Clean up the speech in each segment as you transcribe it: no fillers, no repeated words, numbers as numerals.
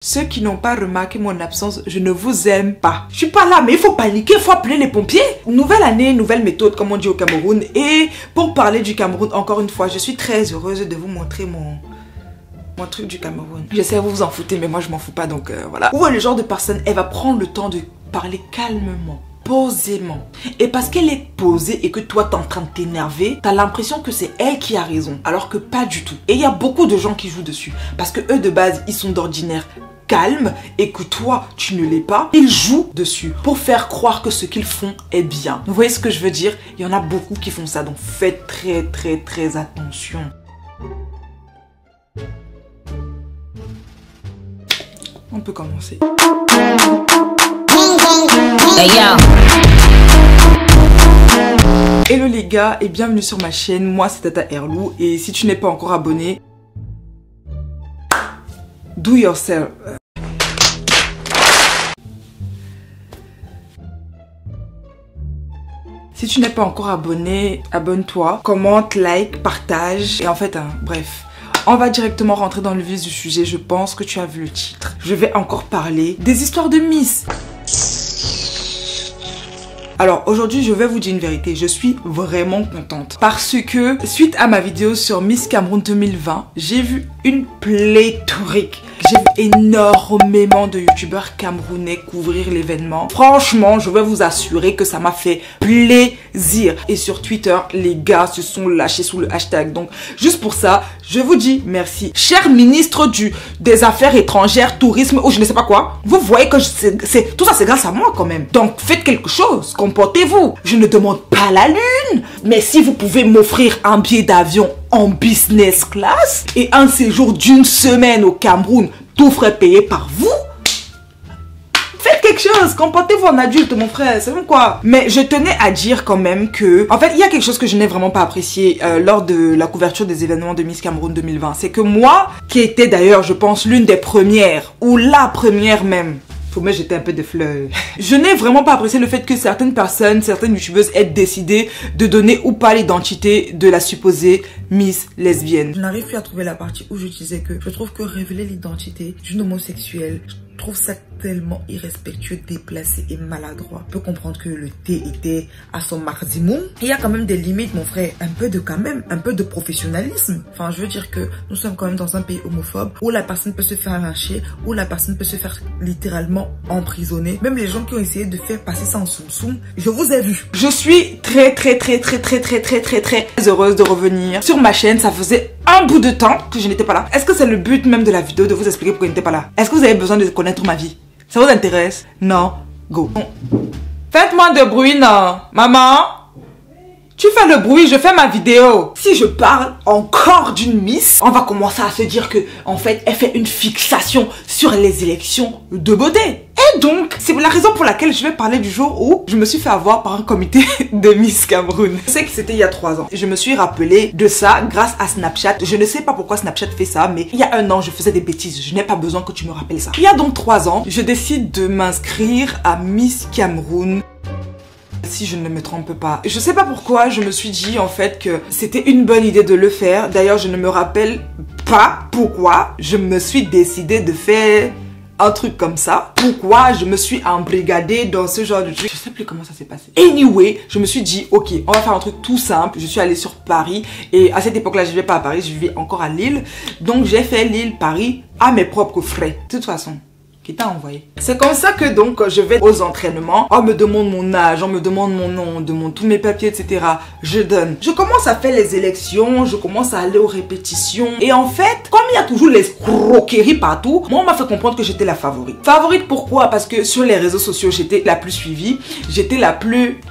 Ceux qui n'ont pas remarqué mon absence, je ne vous aime pas. Je suis pas là, mais il faut paniquer, il faut appeler les pompiers. Nouvelle année, nouvelle méthode, comme on dit au Cameroun. Et pour parler du Cameroun, encore une fois, je suis très heureuse de vous montrer mon truc du Cameroun. Je sais, vous vous en foutez, mais moi je m'en fous pas, donc voilà. Ou le genre de personne, elle va prendre le temps de parler calmement, posément. Et parce qu'elle est posée et que toi t'es en train de t'énerver, t'as l'impression que c'est elle qui a raison, alors que pas du tout. Et il y a beaucoup de gens qui jouent dessus, parce que eux de base, ils sont d'ordinaire calme et que toi tu ne l'es pas, ils jouent dessus pour faire croire que ce qu'ils font est bien. Vous voyez ce que je veux dire? Il y en a beaucoup qui font ça, donc faites très attention. On peut commencer. Hello les gars et bienvenue sur ma chaîne, moi c'est Tata Herlou et si tu n'es pas encore abonné, do yourself. Si tu n'es pas encore abonné, abonne-toi, commente, like, partage et en fait, bref. On va directement rentrer dans le vif du sujet, je pense que tu as vu le titre. Je vais encore parler des histoires de Miss. Alors aujourd'hui je vais vous dire une vérité, je suis vraiment contente parce que suite à ma vidéo sur Miss Cameroun 2020, j'ai vu une pléthorique. J'ai vu énormément de youtubeurs camerounais couvrir l'événement. Franchement, je vais vous assurer que ça m'a fait plaisir. Et sur Twitter, les gars se sont lâchés sous le hashtag. Donc, juste pour ça, je vous dis merci. Cher ministre des Affaires étrangères, tourisme ou je ne sais pas quoi, vous voyez que tout ça c'est grâce à moi quand même. Donc, faites quelque chose, comportez-vous. Je ne demande pas la lune, mais si vous pouvez m'offrir un billet d'avion en business class et un séjour d'une semaine au Cameroun, tout frais payé par vous. Faites quelque chose, comportez-vous en adulte mon frère, c'est bon quoi. Mais je tenais à dire quand même que, en fait il y a quelque chose que je n'ai vraiment pas apprécié lors de la couverture des événements de Miss Cameroun 2020. C'est que moi, qui était d'ailleurs je pense l'une des premières, ou la première même, faut me jeter un peu de fleurs. Je n'ai vraiment pas apprécié le fait que certaines personnes, certaines youtubeuses aient décidé de donner ou pas l'identité de la supposée Miss lesbienne. Je n'arrive plus à trouver la partie où je disais que je trouve que révéler l'identité d'une homosexuelle, je trouve ça tellement irrespectueux, déplacé et maladroit. On peut comprendre que le thé était à son maximum. Il y a quand même des limites, mon frère. Un peu de professionnalisme. Enfin, je veux dire que nous sommes quand même dans un pays homophobe où la personne peut se faire lyncher, où la personne peut se faire littéralement emprisonner. Même les gens qui ont essayé de faire passer ça en soum-soum, je vous ai vu. Je suis très heureuse de revenir sur ma chaîne. Ça faisait un bout de temps que je n'étais pas là. Est-ce que c'est le but même de la vidéo de vous expliquer pourquoi je n'étais pas là? Est-ce que vous avez besoin de connaître ma vie? Ça vous intéresse? Non? Go. Faites-moi de bruit, non? Maman? Tu fais le bruit, je fais ma vidéo. Si je parle encore d'une Miss, on va commencer à se dire que, en fait, elle fait une fixation sur les élections de beauté. Et donc, c'est la raison pour laquelle je vais parler du jour où je me suis fait avoir par un comité de Miss Cameroun. Je sais que c'était il y a 3 ans. Je me suis rappelé de ça grâce à Snapchat. Je ne sais pas pourquoi Snapchat fait ça, mais il y a 1 an, je faisais des bêtises. Je n'ai pas besoin que tu me rappelles ça. Il y a donc 3 ans, je décide de m'inscrire à Miss Cameroun. Si je ne me trompe pas. Je sais pas pourquoi je me suis dit en fait que c'était une bonne idée de le faire. D'ailleurs, je ne me rappelle pas pourquoi je me suis décidée de faire un truc comme ça. Pourquoi je me suis embrigadée dans ce genre de truc. Je sais plus comment ça s'est passé. Anyway, je me suis dit, ok, on va faire un truc tout simple. Je suis allée sur Paris et à cette époque-là, je vivais pas à Paris, je vivais encore à Lille. Donc, j'ai fait Lille-Paris à mes propres frais. De toute façon. Qui t'a envoyé. C'est comme ça que donc je vais aux entraînements. On me demande mon âge, on me demande mon nom, on demande tous mes papiers, etc. Je donne. Je commence à faire les élections, je commence à aller aux répétitions. Et en fait, comme il y a toujours les escroqueries partout, moi on m'a fait comprendre que j'étais la favorite. Favorite pourquoi? Parce que sur les réseaux sociaux, j'étais la plus suivie. J'étais la plus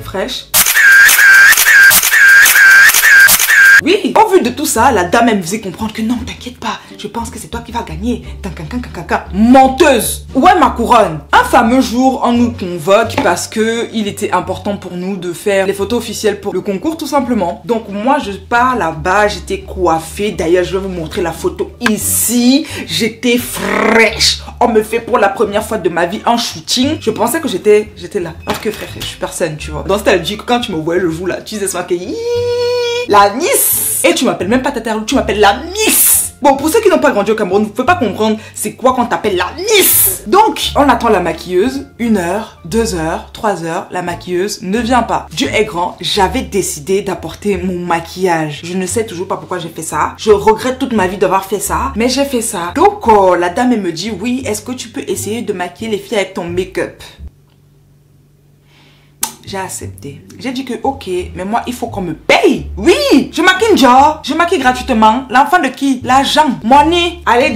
fraîche. Oui, au vu de tout ça, la dame elle me faisait comprendre que non, t'inquiète pas, je pense que c'est toi qui vas gagner. Menteuse. Où est ma couronne? Un fameux jour, on nous convoque parce que il était important pour nous de faire les photos officielles pour le concours tout simplement. Donc moi je pars là-bas, j'étais coiffée. D'ailleurs je vais vous montrer la photo ici. J'étais fraîche. On me fait pour la première fois de ma vie un shooting. Je pensais que j'étais là. Alors que frère, je suis personne, tu vois. Dans cette vie, quand tu me voyais le jour là, tu disais ça que la Miss. Et tu m'appelles même pas Tata Herlou, tu m'appelles la Miss. Bon, pour ceux qui n'ont pas grandi au Cameroun, vous pouvez pas comprendre c'est quoi qu'on t'appelle la Miss. Donc, on attend la maquilleuse, 1 heure, 2 heures, 3 heures, la maquilleuse ne vient pas. Dieu est grand, j'avais décidé d'apporter mon maquillage. Je ne sais toujours pas pourquoi j'ai fait ça. Je regrette toute ma vie d'avoir fait ça, mais j'ai fait ça. Donc, la dame, elle me dit, oui, est-ce que tu peux essayer de maquiller les filles avec ton make-up? J'ai accepté. J'ai dit que ok, mais moi il faut qu'on me paye. Oui, je maquille genre. Je maquille gratuitement. L'enfant de qui? L'argent. Money. Allez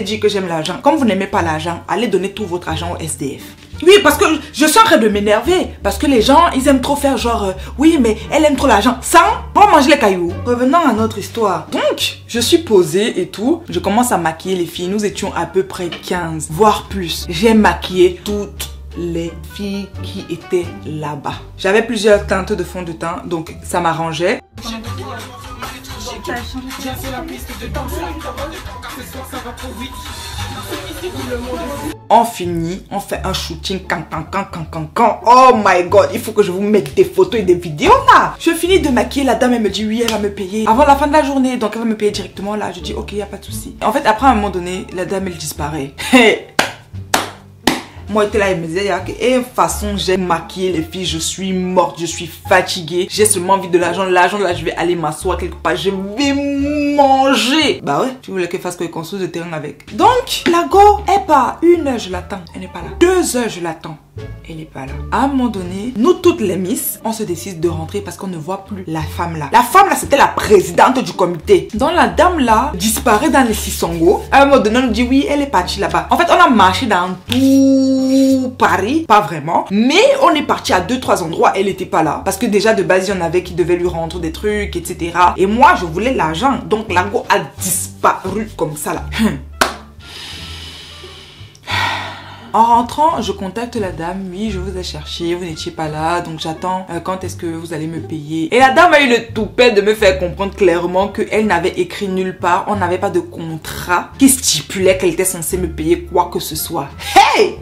dire que j'aime l'argent. Comme vous n'aimez pas l'argent, allez donner tout votre argent au SDF. Oui, parce que je suis en train de m'énerver. Parce que les gens, ils aiment trop faire genre, oui, mais elle aime trop l'argent. Sans, on va manger les cailloux. Revenons à notre histoire. Donc, je suis posée et tout. Je commence à maquiller les filles. Nous étions à peu près 15, voire plus. J'ai maquillé toutes les filles qui étaient là-bas. J'avais plusieurs teintes de fond de teint, donc ça m'arrangeait. On finit, on fait un shooting oh my god, il faut que je vous mette des photos et des vidéos là. Je finis de maquiller, la dame elle me dit oui, elle va me payer avant la fin de la journée, donc elle va me payer directement là. Je dis ok, y a pas de souci. En fait après à un moment donné, la dame elle disparaît. Moi, j'étais là, elle me disait, et de façon, j'ai maquillé les filles, je suis morte, je suis fatiguée, j'ai seulement envie de l'argent. L'argent, là, je vais aller m'asseoir quelque part, je vais manger. Bah ouais, tu voulais qu'elle fasse que construise le terrain avec. Donc, la go, elle part. 1 heure, je l'attends, elle n'est pas là. 2 heures, je l'attends. Elle n'est pas là. À un moment donné, nous toutes les miss, on se décide de rentrer parce qu'on ne voit plus la femme là. La femme là, c'était la présidente du comité. Donc la dame là disparaît dans les Sissongo. À un moment donné, on nous dit oui, elle est partie là-bas. En fait, on a marché dans tout Paris, pas vraiment. Mais on est parti à 2-3 endroits, elle n'était pas là. Parce que déjà de base, il y en avait qui devaient lui rendre des trucs, etc. Et moi, je voulais l'argent. Donc la go a disparu comme ça là. En rentrant, je contacte la dame. Oui, je vous ai cherché, vous n'étiez pas là, donc j'attends quand est-ce que vous allez me payer. Et la dame a eu le toupet de me faire comprendre clairement qu'elle n'avait écrit nulle part, on n'avait pas de contrat qui stipulait qu'elle était censée me payer quoi que ce soit. Hey!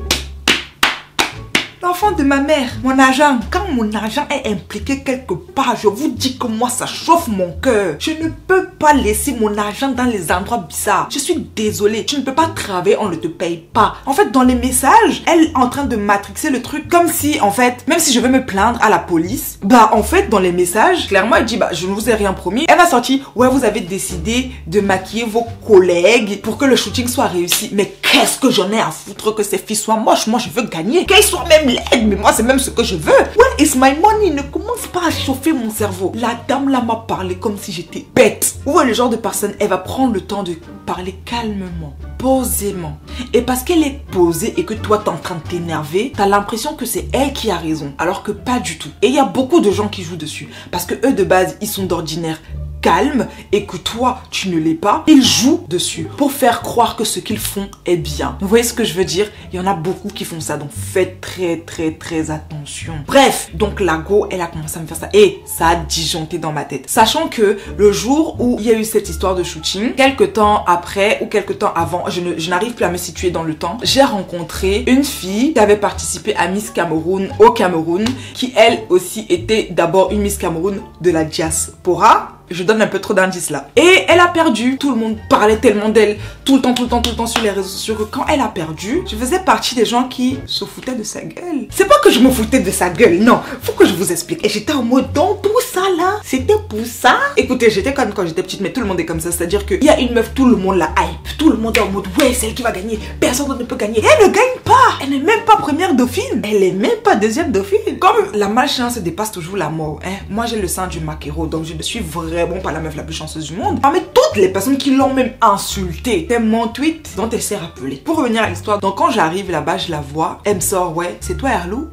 L'enfant de ma mère, mon argent. Quand mon argent est impliqué quelque part, je vous dis que moi, ça chauffe mon cœur. Je ne peux pas laisser mon argent dans les endroits bizarres. Je suis désolée. Tu ne peux pas travailler, on ne te paye pas. En fait, dans les messages, elle est en train de matrixer le truc comme si, en fait, même si je veux me plaindre à la police, bah, en fait, dans les messages, clairement, elle dit, bah, je ne vous ai rien promis. Elle va sortir, ouais, vous avez décidé de maquiller vos collègues pour que le shooting soit réussi. Mais qu'est-ce que j'en ai à foutre que ces filles soient moches? Moi, je veux gagner. Qu'elles soient même laides, mais moi, c'est même ce que je veux. Where is my money? Ne commence pas à chauffer mon cerveau. La dame là m'a parlé comme si j'étais bête. Vous voyez le genre de personne, elle va prendre le temps de parler calmement, posément. Et parce qu'elle est posée et que toi, t'es en train de t'énerver, t'as l'impression que c'est elle qui a raison. Alors que pas du tout. Et il y a beaucoup de gens qui jouent dessus. Parce que eux, de base, ils sont d'ordinaire calme et que toi tu ne l'es pas, ils jouent dessus pour faire croire que ce qu'ils font est bien. Vous voyez ce que je veux dire? Il y en a beaucoup qui font ça, donc faites très attention. Bref, donc la go, elle a commencé à me faire ça et ça a disjoncté dans ma tête. Sachant que le jour où il y a eu cette histoire de shooting, quelques temps après ou quelques temps avant, je n'arrive plus à me situer dans le temps, j'ai rencontré une fille qui avait participé à Miss Cameroun au Cameroun, qui elle aussi était d'abord une Miss Cameroun de la diaspora. Je donne un peu trop d'indices là. Et elle a perdu. Tout le monde parlait tellement d'elle. Tout le temps sur les réseaux sociaux. Que quand elle a perdu, je faisais partie des gens qui se foutaient de sa gueule. C'est pas que je me foutais de sa gueule. Non. Faut que je vous explique. Et j'étais en mode, donc tout ça là, c'était pour ça. Écoutez, j'étais comme quand j'étais petite, mais tout le monde est comme ça. C'est-à-dire qu'il y a une meuf, tout le monde la hype. Tout le monde est en mode, ouais, c'est elle qui va gagner. Personne d'autre ne peut gagner. Elle ne gagne pas. Elle n'est même pas première dauphine. Elle n'est même pas deuxième dauphine. Comme la malchance dépasse toujours la mort. Hein. Moi, j'ai le sang du maquereau. Donc, je ne suis vraiment pas la meuf la plus chanceuse du monde. Parmi toutes les personnes qui l'ont même insultée, c'est mon tweet dont elle s'est rappelée. Pour revenir à l'histoire, donc quand j'arrive là-bas, je la vois, elle me sort, ouais, c'est toi Erlou?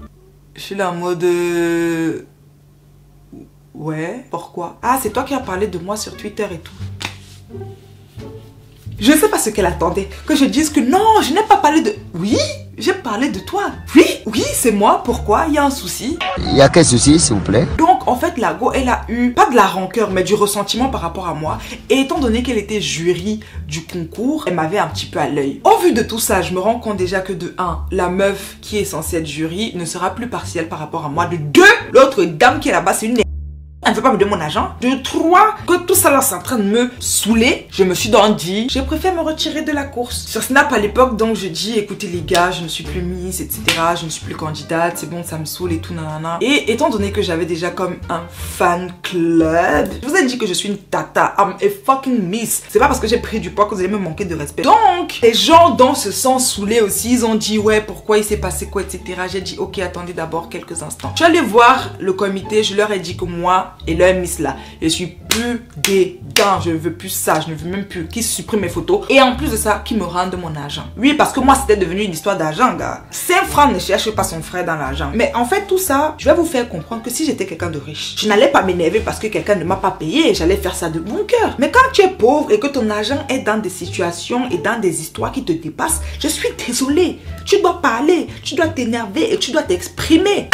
Je suis là en mode... Ouais, pourquoi? Ah, c'est toi qui as parlé de moi sur Twitter et tout. Je ne sais pas ce qu'elle attendait. Que je dise que non, je n'ai pas parlé de... Oui, j'ai parlé de toi. Oui, c'est moi. Pourquoi? Il y a un souci. Il y a quel souci, s'il vous plaît? Donc, en fait, la go, elle a eu, pas de la rancœur, mais du ressentiment par rapport à moi. Et étant donné qu'elle était jury du concours, elle m'avait un petit peu à l'œil. Au vu de tout ça, je me rends compte déjà que de 1, la meuf qui est censée être jury ne sera plus partielle par rapport à moi. De 2, l'autre dame qui est là-bas, c'est une elle ne veut pas me donner mon argent. De 3, que tout ça là c'est en train de me saouler. Je me suis donc dit, je préfère me retirer de la course. Sur Snap à l'époque, donc je dis, écoutez les gars, je ne suis plus Miss, etc. Je ne suis plus candidate, c'est bon, ça me saoule et tout, nanana. Et étant donné que j'avais déjà comme un fan club, je vous ai dit que je suis une tata, I'm a fucking Miss. C'est pas parce que j'ai pris du poids que vous allez me manquer de respect. Donc, les gens dans ce sens saoulés aussi, ils ont dit, ouais, pourquoi il s'est passé quoi, etc. J'ai dit, ok, attendez d'abord quelques instants. Je suis allée voir le comité, je leur ai dit que moi et leur Miss là, je suis plus dedans, je ne veux plus ça, je ne veux même plus qu'ils suppriment mes photos et en plus de ça, qu'ils me rendent mon argent. Oui, parce que moi c'était devenu une histoire d'argent, gars. 5 francs ne cherche pas son frère dans l'argent. Mais en fait tout ça, je vais vous faire comprendre que si j'étais quelqu'un de riche, je n'allais pas m'énerver parce que quelqu'un ne m'a pas payé, j'allais faire ça de bon cœur. Mais quand tu es pauvre et que ton argent est dans des situations et dans des histoires qui te dépassent, je suis désolée. Tu dois parler, tu dois t'énerver et tu dois t'exprimer.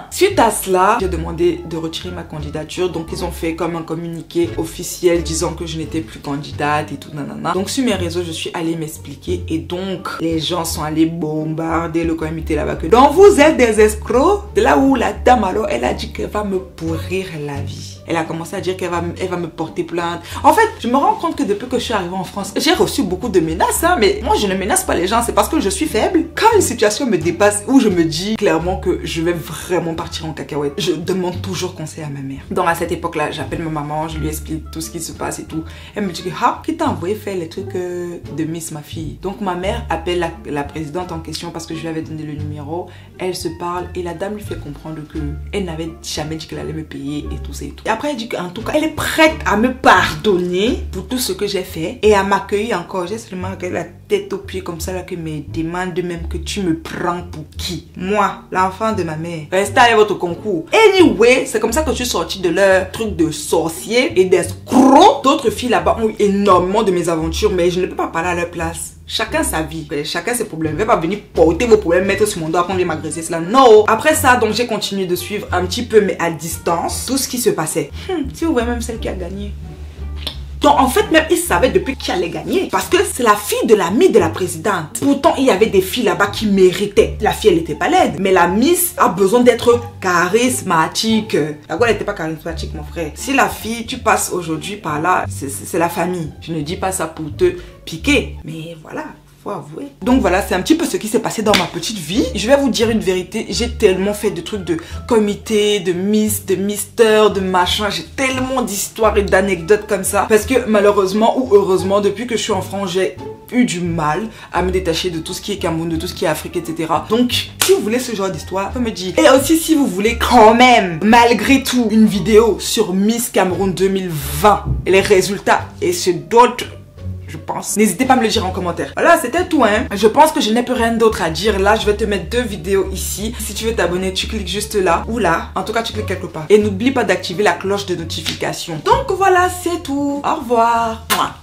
Suite à cela, j'ai demandé de retirer ma candidature. Donc ils ont fait comme un communiqué officiel disant que je n'étais plus candidate et tout, nanana. Donc sur mes réseaux, je suis allée m'expliquer et donc les gens sont allés bombarder le comité là-bas que donc vous êtes des escrocs. De là où la dame alors, elle a dit qu'elle va me pourrir la vie. Elle a commencé à dire qu'elle va me porter plainte. En fait, je me rends compte que depuis que je suis arrivée en France, j'ai reçu beaucoup de menaces, hein, mais moi je ne menace pas les gens, c'est parce que je suis faible. Quand une situation me dépasse, où je me dis clairement que je vais vraiment partir en cacahuète, je demande toujours conseil à ma mère. Donc à cette époque-là, j'appelle ma maman, je lui explique tout ce qui se passe et tout. Elle me dit que, ah, qui t'a envoyé faire les trucs de Miss, ma fille? Donc ma mère appelle la présidente en question parce que je lui avais donné le numéro. Elle se parle et la dame lui fait comprendre que elle n'avait jamais dit qu'elle allait me payer et tout ça et tout. Et après elle dit qu'en tout cas, elle est prête à me pardonner pour tout ce que j'ai fait et à m'accueillir encore. J'ai seulement la tête aux pieds comme ça là que me demande même que tu me prends pour qui? Moi, l'enfant de ma mère. Restez avec votre concours. Anyway, c'est comme ça que je suis sortie de leur truc de sorcier et d'escrocs. D'autres filles là-bas ont eu énormément de mes aventures, mais je ne peux pas parler à leur place. Chacun sa vie, chacun ses problèmes. Je vais pas venir porter vos problèmes, mettre sur mon dos, après m'agresser, cela. Non. Après ça, donc j'ai continué de suivre un petit peu, mais à distance, tout ce qui se passait. Si vous voyez même celle qui a gagné. Donc en fait, même ils savaient depuis qui allait gagner. Parce que c'est la fille de l'amie de la présidente. Pourtant, il y avait des filles là-bas qui méritaient. La fille, elle n'était pas laide. Mais la Miss a besoin d'être charismatique. La quoi, elle n'était pas charismatique, mon frère. Si la fille, tu passes aujourd'hui par là, c'est la famille. Je ne dis pas ça pour te piquer. Mais voilà. Avouer. Donc voilà, c'est un petit peu ce qui s'est passé dans ma petite vie. Je vais vous dire une vérité, j'ai tellement fait de trucs de comité, de Miss, de Mister, de machin. J'ai tellement d'histoires et d'anecdotes comme ça. Parce que malheureusement ou heureusement, depuis que je suis en France, j'ai eu du mal à me détacher de tout ce qui est Cameroun, de tout ce qui est Afrique, etc. Donc, si vous voulez ce genre d'histoire, vous me dites. Et aussi, si vous voulez quand même, malgré tout, une vidéo sur Miss Cameroun 2020 et les résultats et ce d'autres, je pense. N'hésitez pas à me le dire en commentaire. Voilà, c'était tout, hein. Je pense que je n'ai plus rien d'autre à dire. Là, je vais te mettre 2 vidéos ici. Si tu veux t'abonner, tu cliques juste là ou là. En tout cas, tu cliques quelque part. Et n'oublie pas d'activer la cloche de notification. Donc voilà, c'est tout. Au revoir. Mouah.